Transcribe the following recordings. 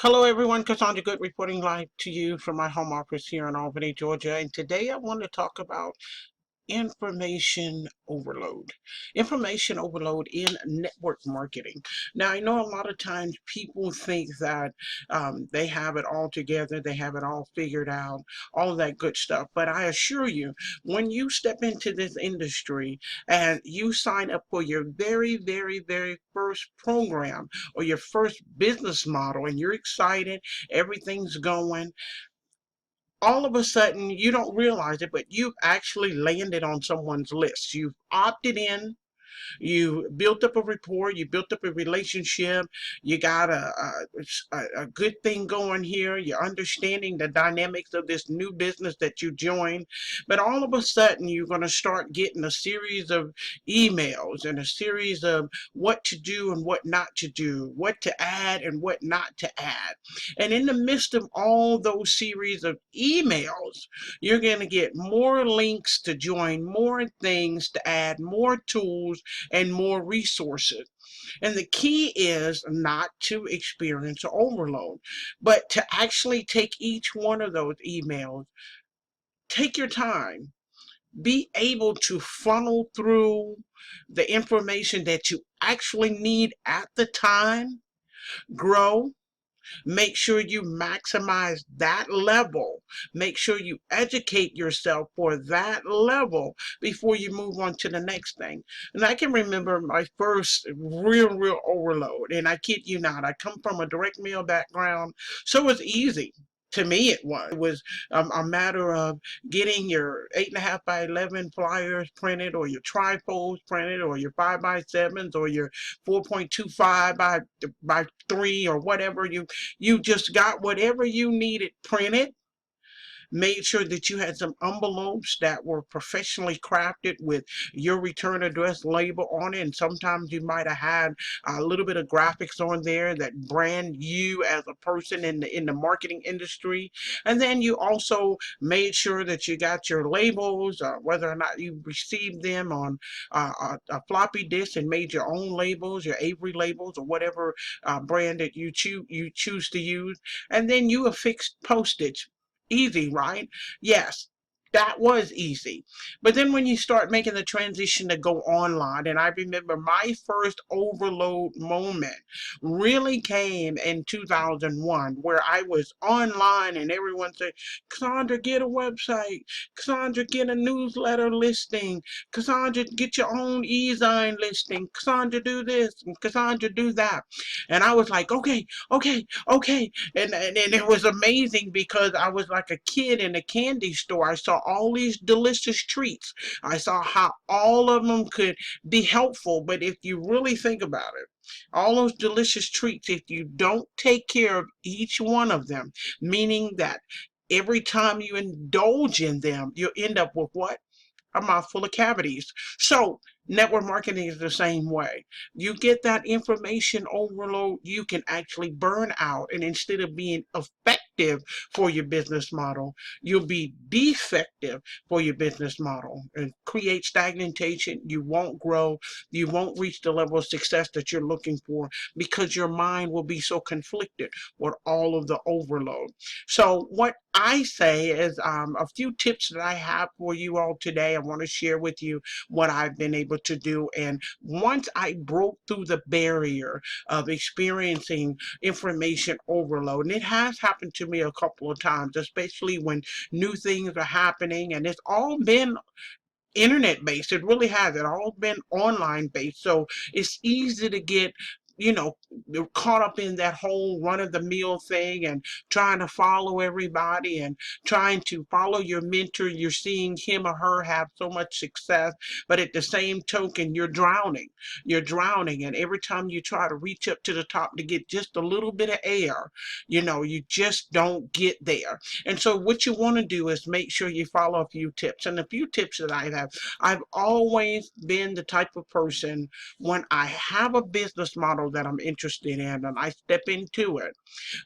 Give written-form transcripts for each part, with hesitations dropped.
Hello everyone, Cassandra Good reporting live to you from my home office here in Albany, Georgia. And today I want to talk about information overload. Information overload in network marketing. Now, I know a lot of times people think that they have it all together, they have it all figured out, all of that good stuff. But I assure you, when you step into this industry and you sign up for your very first program or your first business model and you're excited, everything's going, all of a sudden you don't realize it, but you've actually landed on someone's list. You've opted in, you built up a rapport, you built up a relationship, you got a good thing going here, you're understanding the dynamics of this new business that you joined, but all of a sudden you're going to start getting a series of emails and a series of what to do and what not to do, what to add and what not to add. And in the midst of all those series of emails, you're going to get more links to join, more things to add, more tools and more resources. And the key is not to experience overload, but to actually take each one of those emails, take your time, be able to funnel through the information that you actually need at the time, grow. Make sure you maximize that level. Make sure you educate yourself for that level before you move on to the next thing. And I can remember my first real overload. And I kid you not, I come from a direct mail background, so it was easy. To me, it was a matter of getting your 8.5 by 11 flyers printed, or your trifolds printed, or your 5 by 7s, or your 4.25 by 3, or whatever. You just got whatever you needed printed, made sure that you had some envelopes that were professionally crafted with your return address label on it. And sometimes you might have had a little bit of graphics on there that brand you as a person in the marketing industry. And then you also made sure that you got your labels, whether or not you received them on a floppy disk, and made your own labels, your Avery labels, or whatever brand that you choose to use. And then you affixed postage. Easy, right? Yes, that was easy. But then when you start making the transition to go online, and I remember my first overload moment really came in 2001, where I was online and everyone said, Cassandra, get a website. Cassandra, get a newsletter listing. Cassandra, get your own e-sign listing. Cassandra, do this. And Cassandra, do that. And I was like, okay. And it was amazing because I was like a kid in a candy store. I saw all these delicious treats. I saw how all of them could be helpful. But if you really think about it, all those delicious treats, if you don't take care of each one of them, meaning that every time you indulge in them, you end up with what? A mouth full of cavities. So network marketing is the same way. You get that information overload, you can actually burn out. And instead of being effective for your business model, you'll be defective for your business model and create stagnation. You won't grow. You won't reach the level of success that you're looking for because your mind will be so conflicted with all of the overload. So what I say is a few tips that I have for you all today. I want to share with you what I've been able to do. And once I broke through the barrier of experiencing information overload, and it has happened to me a couple of times, especially when new things are happening, and it's all been internet based. It really has. It all been online based. So it's easy to get, you know, caught up in that whole run of the mill thing and trying to follow everybody and trying to follow your mentor. You're seeing him or her have so much success, but at the same token, you're drowning. You're drowning. And every time you try to reach up to the top to get just a little bit of air, you just don't get there. And so what you want to do is make sure you follow a few tips. And a few tips that I have, I've always been the type of person, when I have a business model model that I'm interested in and I step into it,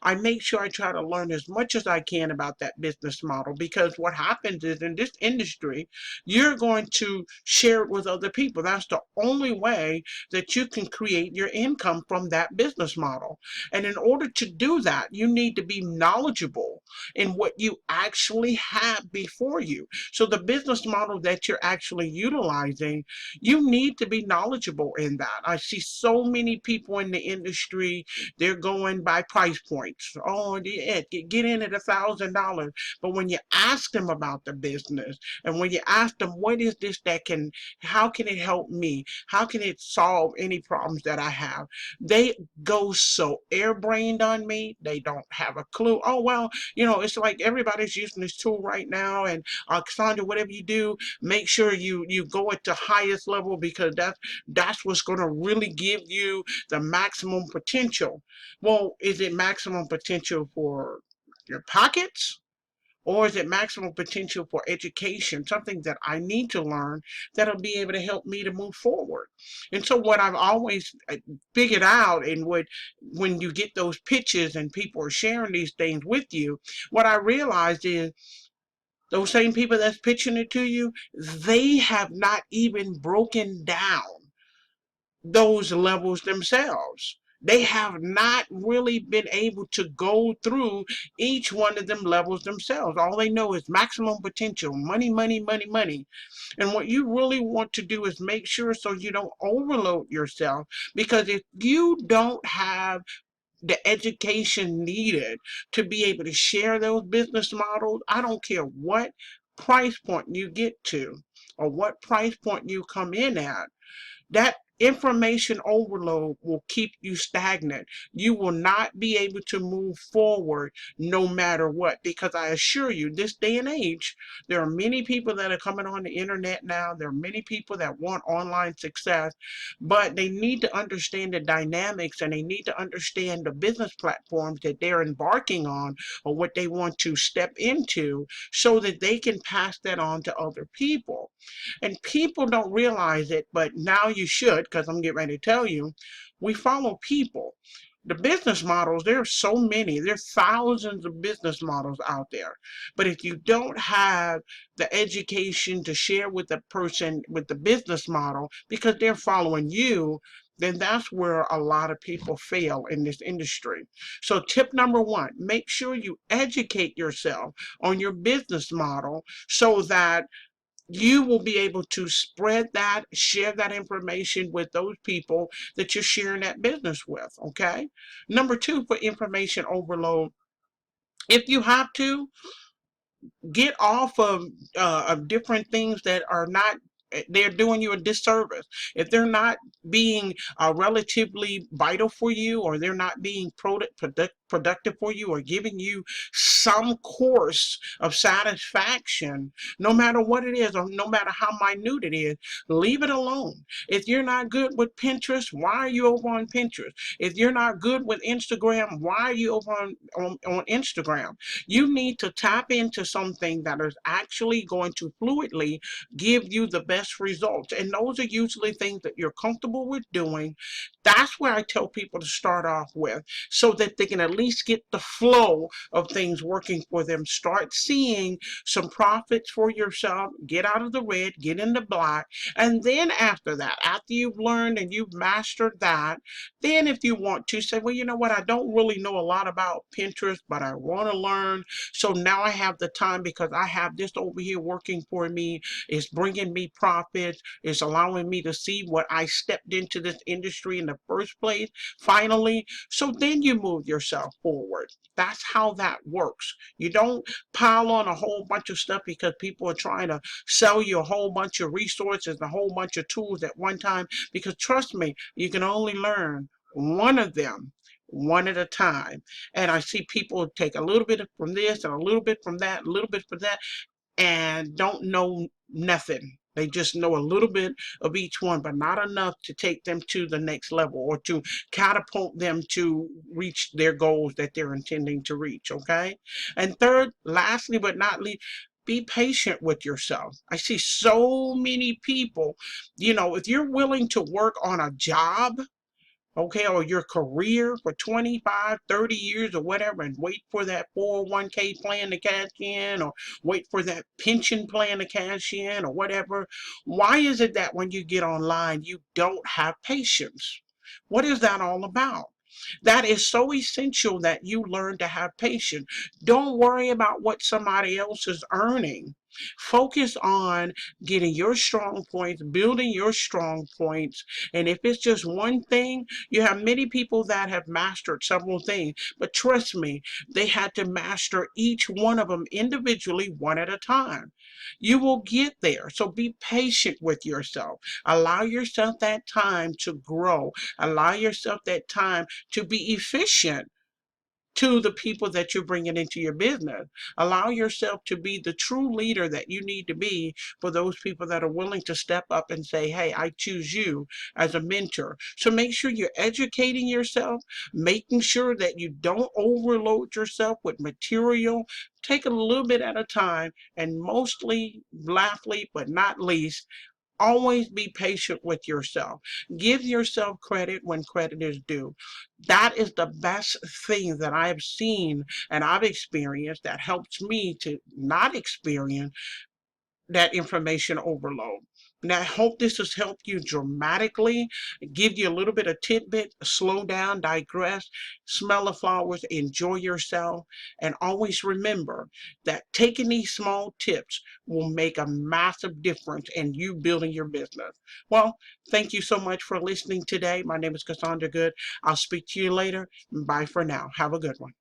I make sure I try to learn as much as I can about that business model, because what happens is in this industry, you're going to share it with other people. That's the only way that you can create your income from that business model. And in order to do that, you need to be knowledgeable in what you actually have before you. So the business model that you're actually utilizing, you need to be knowledgeable in that. I see so many people in the industry, they're going by price points. Oh, yeah, get in at $1,000. But when you ask them about the business, and when you ask them, what is this that can, how can it help me? How can it solve any problems that I have? They go so airbrained on me, they don't have a clue. Oh, well, it's like everybody's using this tool right now. And Cassandra, whatever you do, make sure you go at the highest level, because that's what's going to really give you the maximum potential. Well, is it maximum potential for your pockets? Or is it maximum potential for education, something that I need to learn that'll be able to help me to move forward? And so what I've always figured out, and when you get those pitches and people are sharing these things with you, what I realized is those same people that's pitching it to you, they have not even broken down those levels themselves. They have not really been able to go through each one of them levels themselves. All they know is maximum potential, money, money, money, money. And what you really want to do is make sure so you don't overload yourself, because if you don't have the education needed to be able to share those business models, I don't care what price point you get to or what price point you come in at, that information overload will keep you stagnant. You will not be able to move forward no matter what, because I assure you, this day and age, there are many people that are coming on the internet now. There are many people that want online success, but they need to understand the dynamics, and they need to understand the business platforms that they're embarking on or what they want to step into, so that they can pass that on to other people. And people don't realize it, but now you should, because I'm getting ready to tell you. We follow people. The business models, there are so many. There's thousands of business models out there. But if you don't have the education to share with the person with the business model, because they're following you, then that's where a lot of people fail in this industry. So tip number one, make sure you educate yourself on your business model, so that you will be able to spread that, share that information with those people that you're sharing that business with, okay? Number two, for information overload, if you have to, get off of different things that are not, they're doing you a disservice. If they're not being relatively vital for you, or they're not being productive for you, or giving you some course of satisfaction, no matter what it is, or no matter how minute it is, leave it alone. If you're not good with Pinterest, why are you over on Pinterest? If you're not good with Instagram, why are you over on Instagram? You need to tap into something that is actually going to fluidly give you the best results. And those are usually things that you're comfortable with doing. That's where I tell people to start off with, so that they can at least get the flow of things working for them. Start seeing some profits for yourself, get out of the red, get in the black. And then after that, after you've learned and you've mastered that, then if you want to say, well, you know what, I don't really know a lot about Pinterest, but I want to learn. So now I have the time, because I have this over here working for me. It's bringing me profits. It's allowing me to see what I stepped into this industry in the first place, finally. So then you move yourself forward. That's how that works. You don't pile on a whole bunch of stuff because people are trying to sell you a whole bunch of resources, a whole bunch of tools at one time, because trust me, you can only learn one of them one at a time. And I see people take a little bit from this and a little bit from that, a little bit from that, and don't know nothing. They just know a little bit of each one, but not enough to take them to the next level, or to catapult them to reach their goals that they're intending to reach, okay? And third, lastly but not least, be patient with yourself. I see so many people, if you're willing to work on a job, okay, or your career for 25, 30 years or whatever, and wait for that 401k plan to cash in, or wait for that pension plan to cash in, or whatever. Why is it that when you get online, you don't have patience? What is that all about? That is so essential that you learn to have patience. Don't worry about what somebody else is earning. Focus on getting your strong points, building your strong points. And if it's just one thing, you have many people that have mastered several things. But trust me, they had to master each one of them individually, one at a time. You will get there. So be patient with yourself. Allow yourself that time to grow. Allow yourself that time to be efficient to the people that you're bringing into your business. Allow yourself to be the true leader that you need to be for those people that are willing to step up and say, hey, I choose you as a mentor. So make sure you're educating yourself, making sure that you don't overload yourself with material. Take it a little bit at a time, and mostly, lastly, but not least, always be patient with yourself. Give yourself credit when credit is due. That is the best thing that I've seen and I've experienced that helps me to not experience that information overload. Now, I hope this has helped you dramatically, give you a little bit of tidbit, slow down, digress, smell the flowers, enjoy yourself, and always remember that taking these small tips will make a massive difference in you building your business. Well, thank you so much for listening today. My name is Cassandra Good. I'll speak to you later. Bye for now. Have a good one.